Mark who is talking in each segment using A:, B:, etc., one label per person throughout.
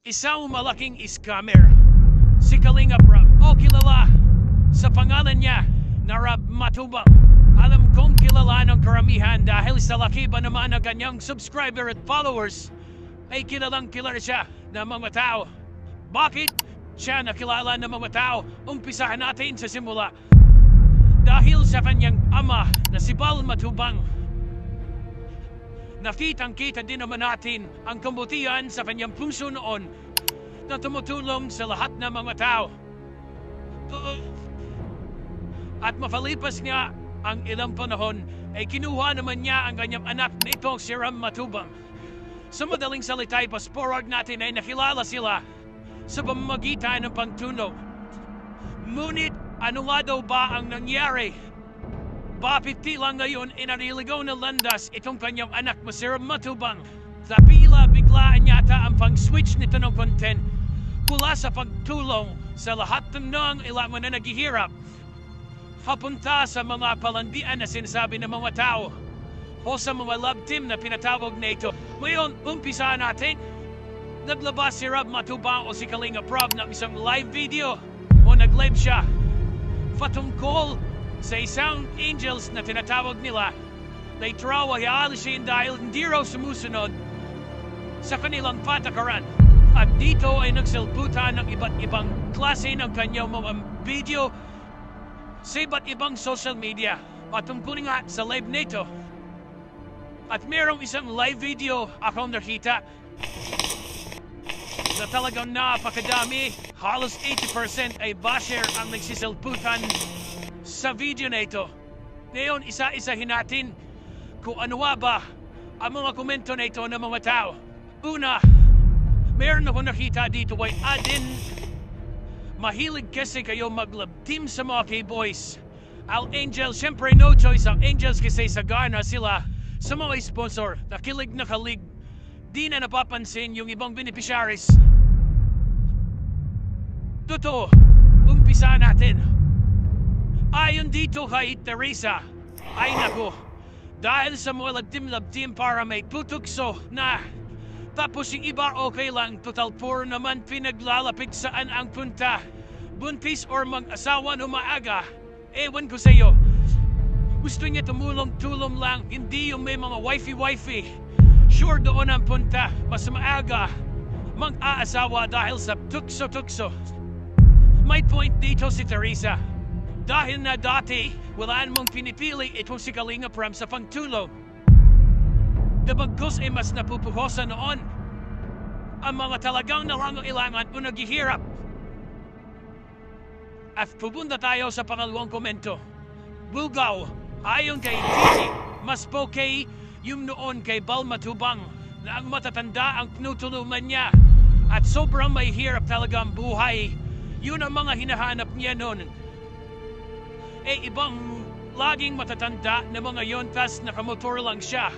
A: Isang malaking scammer. Si Kalinga Prab o kilala sa pangalan niya na Rob Matubang. Alam kong kilala ng karamihan dahil sa laki ba naman ng kanyang subscriber at followers ay kilalang kilala siya ng mga tao. Bakit siya nakilala ng mga tao? Umpisahan natin sa simula. Dahil sa kanyang ama na si Bal Matubang. Nakitang-kita din naman natin ang kabutihan sa kanyang puso noon na tumutulong sa lahat ng mga tao. At mapalipas niya ang ilang panahon ay kinuha naman niya ang kanyang anak na itong si Ram Matubang. Sa madaling salita ay pasporward natin ay nakilala sila sa pamamagitan ng pagtuno. Ngunit ano nga daw ba ang nangyari? Bakit tila ngayon inariligaw na landas itong kanyang anak na si Ram Matubang? Tila biglaan yata ang pang-switch nito ng content mula sa pagtulong sa lahat ng ilang na naghihirap papunta sa mga palandian na sinasabi ng mga tao o sa mga love team na pinatawag na ito. Ngayon, umpisa natin. Naglabas si Rob Matubang o si Kalinga Prab ng isang live video o nag-live siya patungkol sa isang angels na tinatawag nila na itrawa hialisin dahil hindi raw sumusunod sa kanilang patakaran. At dito ay nagsilputan ng iba't ibang klase ng kanyang mga video sa iba't ibang social media patungkol nga sa live nito. At merong isang live video akong nakita na talagang napakadami, halos 80% ay basher ang nagsisilputan sa video na ito. Ngayon, isa-isahin natin kung ano ba ang mga komento na ito ng mga tao. Una, meron ako nakita dito ay adin. Mahilig kasi kayo mag-love team sa mga K-boys. Al Angel, syempre no choice ang Angels kasi sagana sila sa mga sponsor. Nakilig na kalig. Di na napapansin yung ibang beneficiaries. Totoo, umpisa natin. Ayon dito kay Teresa, ay nako, dahil sa mga love team para may tutukso na tapos yung iba okay lang, total poor naman pinaglalapit saan ang punta. Buntis or mag-asawa no maaga, ewan ko sa'yo. Gusto niya tumulong-tulong lang, hindi yung may mga wifey-wifey. Sure doon ang punta, mas maaga mag-aasawa dahil sa tukso-tukso. May point dito si Teresa. Dahil na dati, wala namang pinipili itong si Kalinga Prab sa pagtulong. Dabagkos ay mas napupuhosan noon ang mga talagang nangangailangan o naghihirap. At pupunta tayo sa pangalawang komento. Bulgaw, ayon kay Titi, mas okay yung noon kay Bal Matubang na ang matatanda ang tinutulungan niya at sobrang may hirap talaga ang buhay. Yun ang mga hinahanap niya noon. Ibang laging matatanda na mga yon tas nakamotor lang siya.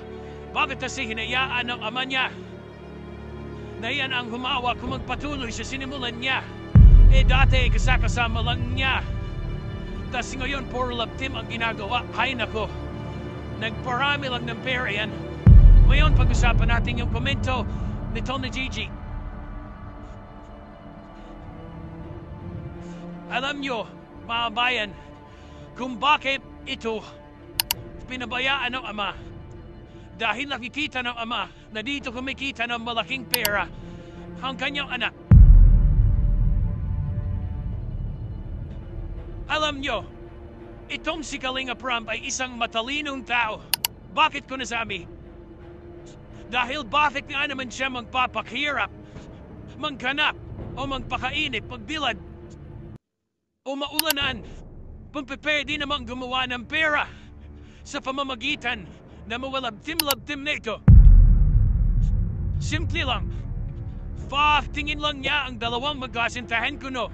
A: Bakit kasi hinayaan ng ama niya na yan ang humawa kung magpatuloy sa sinimulan niya? Dati kasama lang niya. Tas ngayon puro love team ang ginagawa. Hay nako, nagparami lang ng pera yan. Ngayon pag-usapan natin yung komento nito ni Gigi. Alam nyo, mga bayan, kung bakit ito pinabayaan ng ama. Dahil nakikita ng ama na dito kumikita ng malaking pera ang kanyang anak. Alam nyo, itong si Kalinga Prab ay isang matalinong tao. Bakit ko nasabi? Dahil bakit nga naman siya magpapakahirap, maghanap o magpakainip, magbilad o maulanan kung pwede namang gumawa ng pera sa pamamagitan na mawalab team na ito. Simple lang. Tingin lang niya ang dalawang magkasintahan ko no.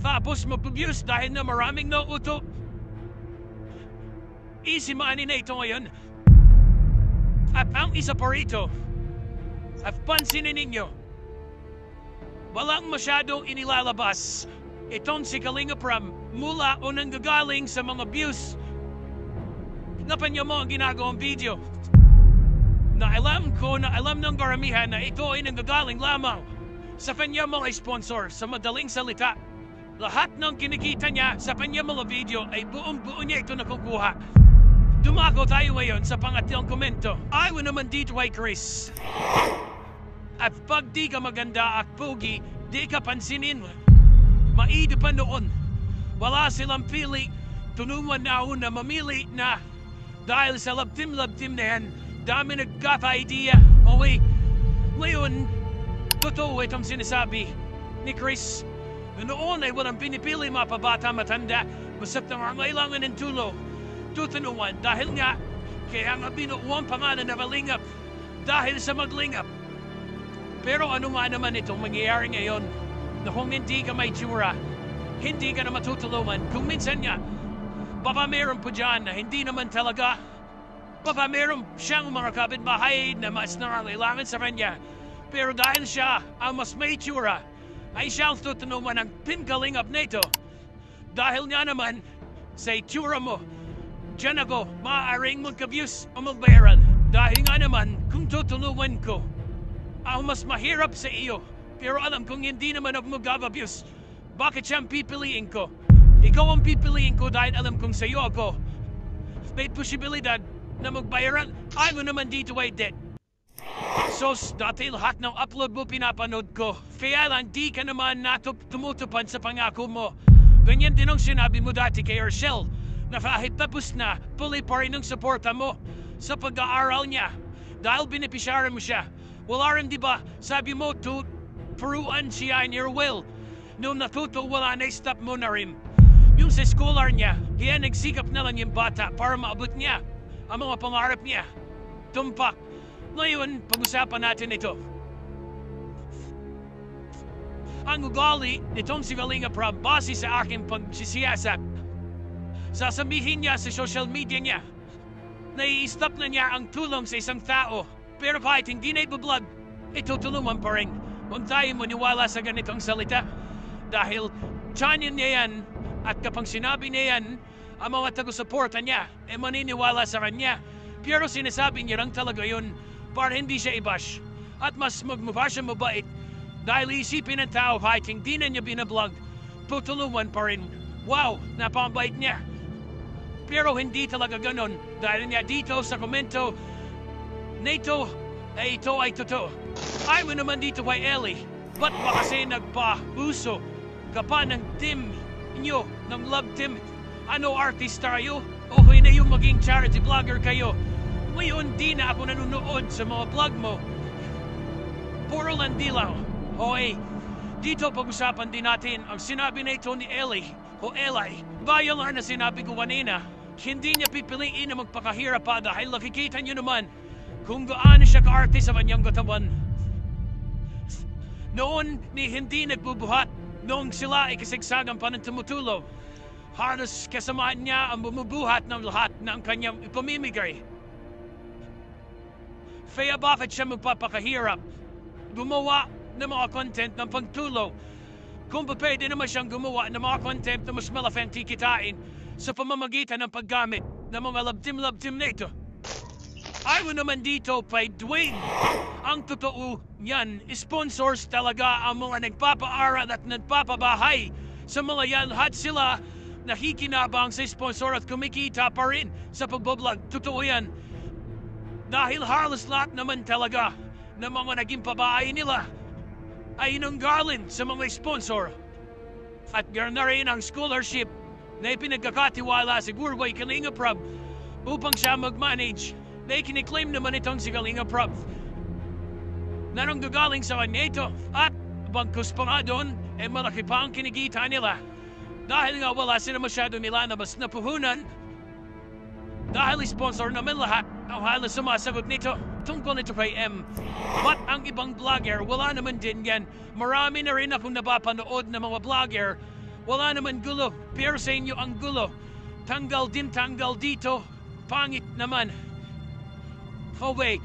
A: Tapos mag-produce dahil na maraming nauto. Easy money na ito ngayon. At ang isa pa rito, at pansinin ninyo, walang masyadong inilalabas itong si Kalinga Prab mula o nanggagaling sa mga views. Napanyo mo ang ginagawang video. Na alam ko na alam ng karamihan na ito ay nanggagaling lamang sa kanya mga sponsor. Sa madaling salita, lahat ng kinikita niya sa kanya mga video ay buong-buo niya ito nakukuha. Dumako tayo ngayon sa pangatlong komento. Ayaw naman dito ay Chris. At pag di ka maganda at pogi, di ka pansinin. Maido pa noon. Wala silang pili. Tunungan na ako na mamili na. Dahil sa labtim-labtim na yan, dami nagkaka-idea. Okay, ngayon, totoo itong sinasabi ni Chris. Noon ay walang pinipili mga pabata matanda. Basta't nangangailangan ng tulong. Tutunuan dahil nga, kaya nga binuuang pangalan na malingap dahil sa maglingap. Pero ano nga naman itong mangyayari ngayon na kung hindi ka may tsura, hindi ka na matutulungan. Kung minsan nga, baka meron po dyan na hindi naman talaga. Baka meron siyang mga kapitbahay na mas nangangailangan sa kanya. Pero dahil siya ang mas may tsura, ay siyang tutunuan ng pinkalingap na ito. Dahil nga naman, sa itsura mo, diyan ako maaaring mag-abuse o magbayaran. Dahil nga naman, kung tutulungan ko, ang mas mahirap sa iyo. Pero alam kong hindi naman ako mag-abuse. Bakit siyang pipiliin ko? Ikaw ang pipiliin ko dahil alam kong sa iyo ako. May posibilidad na magbayaran. Ayaw naman dito ay debt. So, dati lahat ng upload mo pinapanood ko. Kaya lang di ka naman tumutupad sa pangako mo. Ganyan din ang sinabi mo dati kay Herschel. Na kahit tapos na, puli pa rin ang suporta mo sa pag-aaral niya. Dahil beneficiary mo siya. Wala rin diba, sabi mo turuan siya in your will. Noong natuto, wala na stop mo na rin. Yung sa scholar niya, kaya nagsikap na lang yung bata para maabot niya ang mga pangarap niya. Tumpak. Ngayon, pag-usapan natin ito. Ang ugali nitong si Kalinga Prab base sa aking pagsisiyasat. Sasabihin niya sa social media niya na i-stop na niya ang tulong sa isang tao. Pero kahit hindi na ibablog, itutulungan pa rin. Huwag tayo maniwala sa ganitong salita. Dahil tiyanin niya yan at kapag sinabi niya yan, ang mga tago-suporta niya ay maniniwala sa kanya. Pero sinasabi niya lang talaga yun para hindi siya i-bash. At mas magmukha siya mabait dahil isipin ng tao kahit hindi na niya binablog, tutulungan pa rin. Wow, napakabait niya. Pero hindi talaga ganon dahil niya dito sa komento na ito ay totoo. Ayaw naman dito kay Ellie. Ba't ba kasi nagpa-uso ka pa ng team inyo, ng love team? Ano artista kayo? Okay na yung maging charity vlogger kayo. Ngayon di na ako nanonood sa mga vlog mo. Puro lang dilaw. Okay, dito pag-usapan din natin ang sinabi na ito ni Ellie o Eli. Bayan lang na sinabi ko kanina. Hindi niya pipiliin na magpakahirap pa dahil nakikita niyo naman kung gaano siya ka-arte sa kanyang katawan. Noon ni hindi nagbubuhat noong sila ay kasagsagan pa ng tumutulong. Halos kasamaan niya ang bumubuhat ng lahat ng kanyang ipamimigay. Kaya bakit siya magpapakahirap? Gumawa ng mga content ng pagtulong. Kung pwede naman siyang gumawa ng mga content na mas malaking kikitain sa pamamagitan ng paggamit ng mga labtim-labtim na ito. Ayaw naman dito kay Dwayne. Ang totoo yan, sponsors talaga ang mga nagpapaaral at nagpapabahay sa mga yan. Lahat sila nakikinabang sa sponsor at kumikita pa rin sa pagbablog. Totoo yan. Dahil halos lahat naman talaga ng mga naging pabahay nila ay nanggaling sa mga sponsor. At ganoon na rin ang scholarship na ipinagkakatiwala siguro kay Kalinga Prab upang siya mag-manage na ikiniklaim naman itong si Kalinga Prab na nang gagaling sa kanya ito. At bagkus pa nga doon, malaki pa ang kinikita nila dahil nga wala sila masyado nilalabas na puhunan dahil sponsor naman lahat ang halos sumasagot nito. Tungkol nito kay M. But ang ibang vlogger, wala naman din yan. Marami na rin akong napapanood na mga vlogger. Wala naman gulo. Pero sa inyo ang gulo. Tanggal din, tanggal dito. Pangit naman. Oh wait.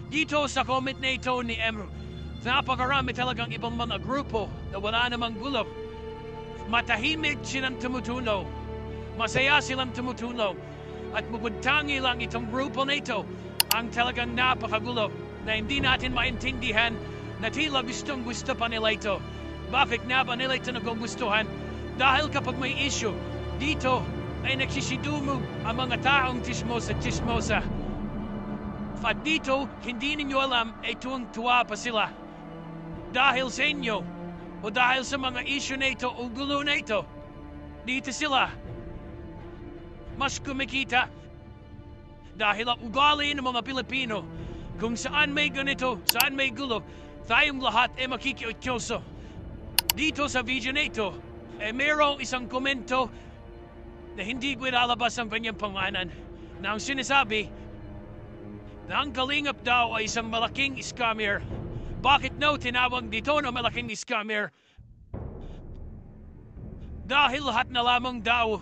A: Dito sa comment na ito ni M. Napakarami talagang ibang mga grupo na wala namang gulo. Matahimik silang tumutulong. Masaya silang tumutulong. At bukod tangi lang itong grupo na ito ang talagang napakagulo na hindi natin maintindihan na tila gustong gusto pa nila ito. Bakit nga ba nila ito nagugustuhan? Dahil kapag may issue, dito ay nagsisidumog ang mga taong tismosa. At dito, hindi ninyo alam ay tuwang-tuwa pa sila. Dahil sa inyo, o dahil sa mga issue na ito o gulo na ito, dito sila mas kumikita. Dahil ang ugali ng mga Pilipino, kung saan may ganito, saan may gulo, tayong lahat ay makikiutyoso. Dito sa video na ito, ay mayroong isang komento na hindi ko ilalabas ang kanyang pangalan na ang sinasabi na ang Kalingap daw ay isang malaking scammer. Bakit no tinawag dito na malaking scammer? Dahil lahat na lamang daw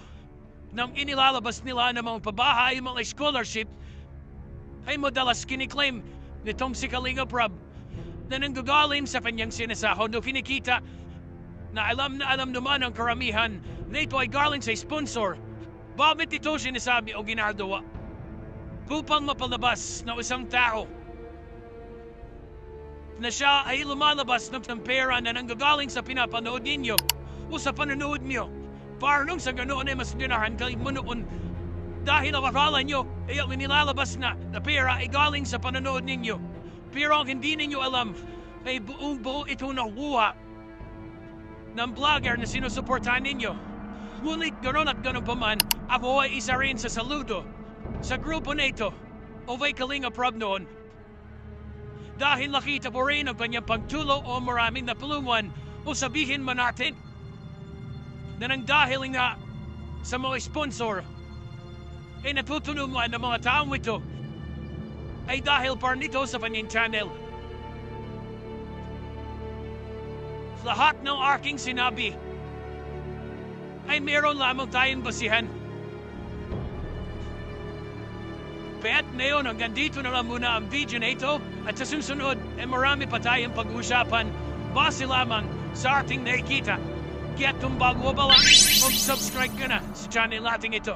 A: nang inilalabas nila ng mga pabahay, mga scholarship, ay madalas kiniklaim nitong si Kalingap Rob na nanggagaling sa kanyang sinasahod o kinikita na alam naman ang karamihan na ito ay galing sa sponsor. Bakit ito sinasabi o ginagawa? Upang mapalabas ng isang tao na siya ay lumalabas ng pera na nanggagaling sa pinapanood ninyo o sa panonood nyo. Para nung sa ganoon ay mas dinahan kayo mo noon dahil ang akala nyo ay ang nilalabas na pera ay galing sa panonood ninyo. Pero ang hindi ninyo alam ay buong-buo ito nakuha ng vlogger na sinusuportahan ninyo. Ngunit ganoon at ganoon pa man, ako ay isa rin sa saludo sa grupo na ito o kay Kalingap Rob noon. Dahil nakita po rin ang kanyang pagtulo o maraming napulungan o sabihin man natin na nang dahil nga sa mga sponsor ay natutulungan ng mga taong ito ay dahil par nito sa kanyang channel. Lahat ng aking sinabi ay meron lamang tayong basihan. Kaya't ngayon hanggang dito na lang muna ang video na ito at sa susunod ay marami pa tayong pag-uusapan base lamang sa ating nakikita. Kaya kung bago ba lang, mag-subscribe ka na sa channel natin ito.